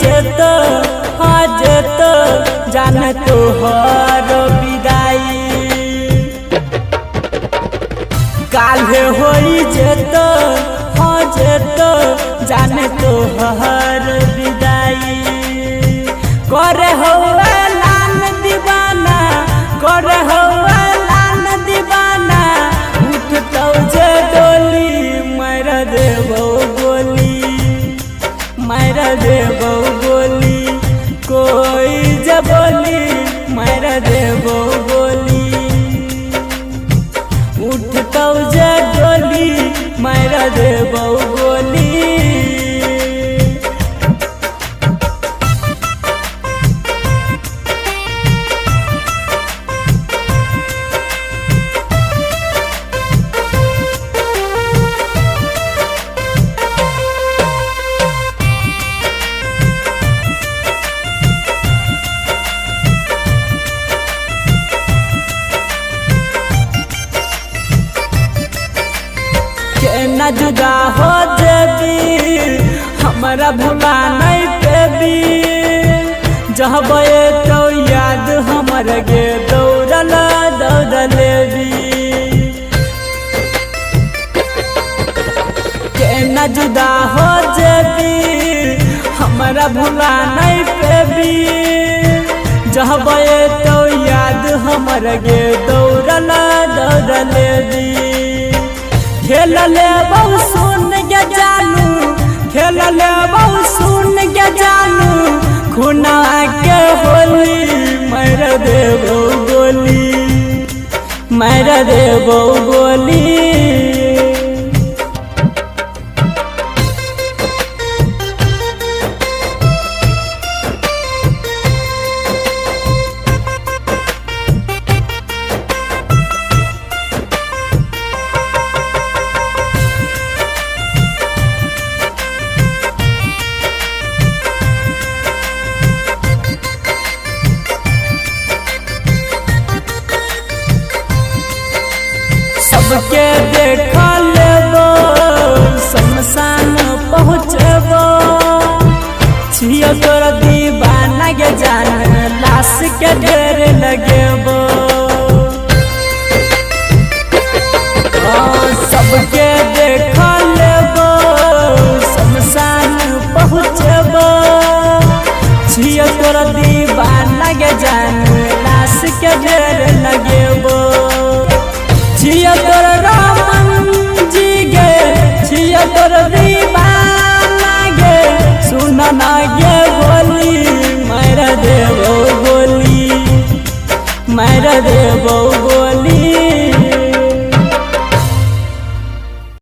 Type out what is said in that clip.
जेत हाँ जेत जाने तोहर विदाई काल्हे होई जेत हाँ जेत जाने तोहर विदाई करे हुआ लान दीवाना करे हुआ लान दीवाना उठतौ जे डोली मार देबौ गोली मार देबौ गोली कोई जे बोली मार देबौ गोली उठतौ जे डोली मार देबौ गोली न जुदा हो जेबी हमारा भुला नहीं पेबी जहबे तो याद हमर गे दौड़ल दौड़लेबी के न जुदा हो जेबी हमारा भुला नहीं पेबी जहबे तो याद हमर गे दौड़ल दौड़लेबी खेल ले बहु सुन के जानू खेल ले बहु सुन के जानू खुना के होली मार देबौ गोली मार देबौ गोली सबके देखा लेबो शमशान पहुँचबो छियो तोर दीवाना के जान लाश के ढेर लगेबो सबके देखा लेबो शमशान पहुँचबो छियो तोर दीवाना के जान लाश के ढेर